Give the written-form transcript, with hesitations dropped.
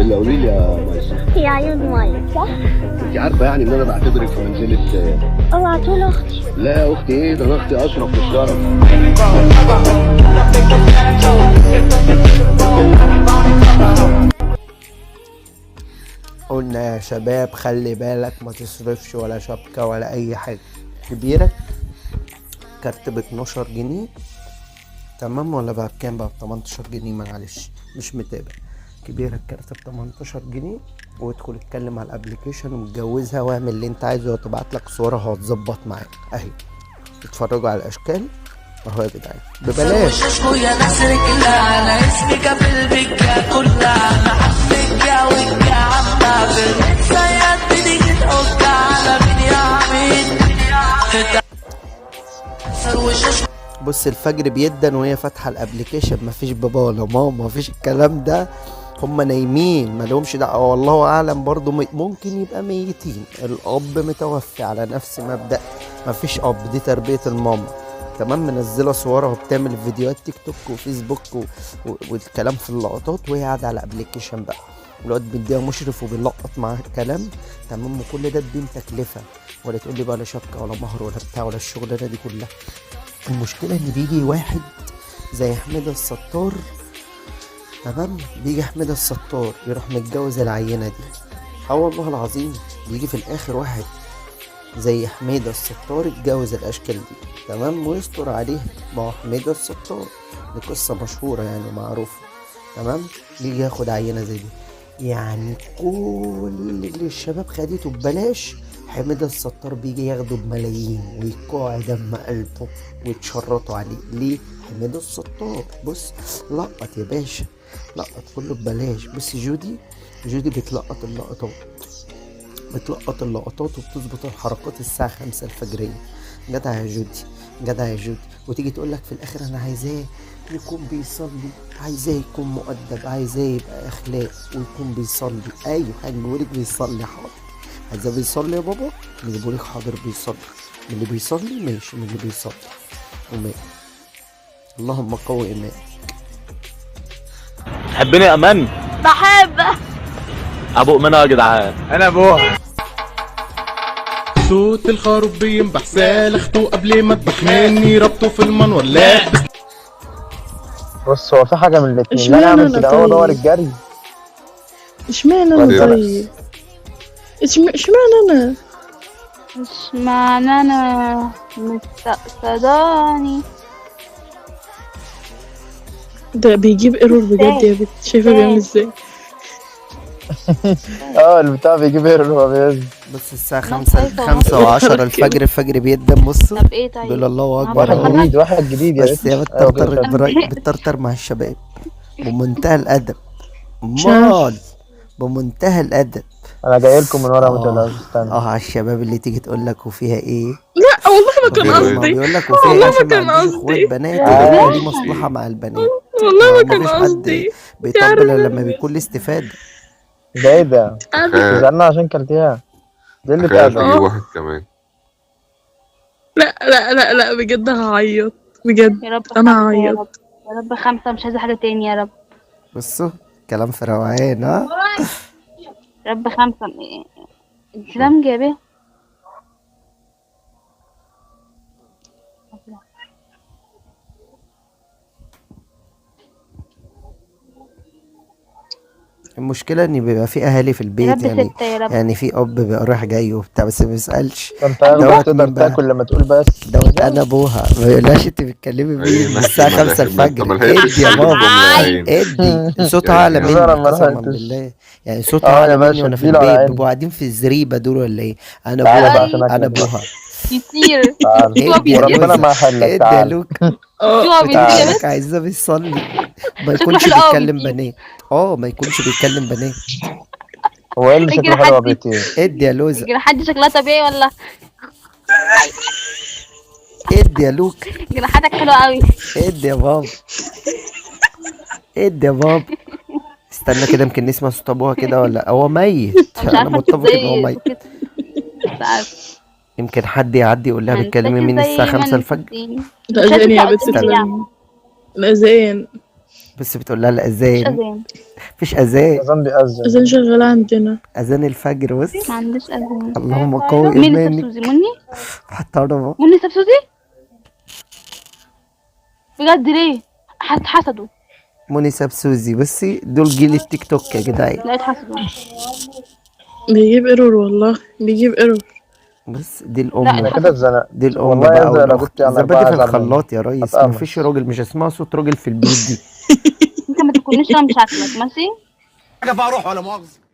الا قولي لي يا ميسر، هي عيون مية صح؟ انت عارفه يعني ان انا بعتبرك في منزله. اوعى تقول اختي. لا يا اختي ايه ده، انا اختي اشرف في الشرف. قلنا يا شباب خلي بالك ما تصرفش ولا شبكة ولا اي حاجة. كبيرك كارت ب12 جنيه تمام، ولا بقى بكام؟ بقى ب18 جنيه، معلش مش متابع. كبيرك كارت ب18 جنيه، وادخل اتكلم على الابليكيشن واتجوزها واعمل اللي انت عايزه، وتبعت لك صورها وتظبط معاك اهي. اتفرجوا على الاشكال اهو يا جدعان ببلاش. بص الفجر بيدن وهي فاتحه الابليكيشن، مفيش بابا ولا ماما، مفيش الكلام ده، هما نايمين مالهمش دعوه، والله اعلم برضو ممكن يبقى ميتين، الاب متوفي على نفس مبدأ مفيش اب، دي تربيه الماما تمام. منزله صورها وبتعمل فيديوهات تيك توك وفيسبوك والكلام في اللقطات، وهي قاعده على الابليكيشن بقى، الواد مديها مشرف وبيلقط معاها الكلام تمام. وكل ده بدون تكلفه، ولا تقول لي بقى لا شبكه ولا مهر ولا بتاع ولا الشغلانه دي كلها. المشكله ان بيجي واحد زي حميد الستار تمام، بيجي حميد الستار يروح متجوز العينه دي، والله العظيم بيجي في الاخر واحد زي حميد الستار اتجوز الاشكال دي تمام، ويستر عليه. ما هو حميد الستار دي قصه مشهوره يعني معروفه تمام، يجي ياخد عينه زي دي. يعني كل اللي الشباب خدته ببلاش، حميد الستار بيجي ياخده بملايين ويقع دم قلبه ويتشرطوا عليه. ليه؟ حميد الستار. بص لقط يا باشا، لقط كله ببلاش. بص جودي بتلقط اللقطات، بتلقط اللقطات وبتظبط الحركات الساعة 5 الفجرية. جدع يا جودي، جدع يا جودي. وتيجي تقولك في الآخر أنا عايزاه يكون بيصلي، عايزاه يكون مؤدب، عايزاه يبقى أخلاق ويكون بيصلي. أيوة هنجيبولك بيصلي، حاضر. عايزاه بيصلي يا بابا، نجيبولك حاضر بيصلي. من اللي بيصلي ماشي، من اللي بيصلي ومات. اللهم قوي إيمان. تحبني يا امان؟ بحبك. ابوق منها يا جدعان. انا ابوها. صوت الخروف بينبح سالخته قبل ما اذبح مني، ربطه في المنولات. بص هو في حاجه من الاتنين، لا اعمل كده اهو دور الجري. اشمعنى انا طيب؟ اشمعنى انا؟ اشمعنى انا مستقصداني؟ ده بيجيب ايرور بجد يا بنت، شايفه بيعمل ازاي؟ البتاع بيجيب ايرور هو بيهز. بص الساعة 5:10 الفجر، الفجر بيقدم. بصوا طب ايه طيب؟ بيقول الله اكبر. واحد جديد يا بس هي بتطرطر مع الشباب بمنتهى الادب، بمنتهى الادب. انا جاي لكم من ورا، ما تقلقوش استنى. على الشباب اللي تيجي تقول لك وفيها ايه؟ لا والله ما كان قصدي، بيقول لك وفيها والله عشان ما كان عندوش قصدي، اخوات بنات، دي مصلحة مع البنات. والله ما كان مفيش حد قصدي. بيطبل الا لما بيكون له استفادة. ده ايه ده؟ زعلنا عشان كلتيها. دي اللي تخيل تجيب واحد كمان. لا لا لا لا بجد هعيط بجد. يا رب انا هعيط يا رب 5، مش عايزة حاجة تاني يا رب. بصوا كلام في روقان. يا رب 5. الكلام جايباه. المشكلة ان بيبقى في اهالي في البيت يعني، يعني في اب بيبقى رايح جاي وبتاع بس ما بيسألش. انت تقدر تاكل لما تقول بس دوت انا ابوها، ما يقولهاش انت بتتكلمي مين الساعة 5 الفجر. ادي يا بابا، ادي صوتها اعلى مني قسما بالله، يعني صوتها اعلى مني وانا في البيت. بيبقوا قاعدين في الزريبة دول ولا ايه؟ انا ابوها، انا ابوها كتير. وربنا ما حلك. ادي يا لوك. بتاعك عايزاه بيصلي، ما يكونش بيتكلم بنات. ما يكونش بيتكلم بنات. هو ايه اللي شكله حلو بيتي؟ ادي يا لوزة. جناحات دي شكلها طبيعي ولا؟ ادي يا لوك. جناحاتك حلوة قوي. ادي يا بابا، ادي يا بابا. استنى كده يمكن نسمع صوت ابوها كده، ولا هو ميت؟ انا متفق ان هو ميت. يمكن حد يعدي يقول لها بتكلمي مين الساعة 5 الفجر؟ الأذان يا بنت، الأذان. بس بتقول لها مش الاذان. اذان. مفيش اذان. اذان بيأذن. اذان شغال عندنا. اذان الفجر بص. ما عنديش اذان. اللهم قوي مين اللي ساب ايمانك. سوزي؟ مني؟ محترمه. مني ساب سوزي؟ بجد ليه؟ حسدوا. منى ساب سوزي. بصي دول جيل التيك توك يا جدعان. لا اتحسدوا. بيجيب ايرور والله، بيجيب ايرور. بس دي لا، الام. انا كده اتزنقت دي الام والله بقى يا زلمة، والاخت. كنت يعني زبادي في 4 أزعل الخلاط يا ريس. أتقمص. مفيش راجل مش اسمها صوت راجل في البيوت دي. انت ما تكونش انا مش هاكلك ماشي؟ انا بقى اروح ولا مؤاخذه.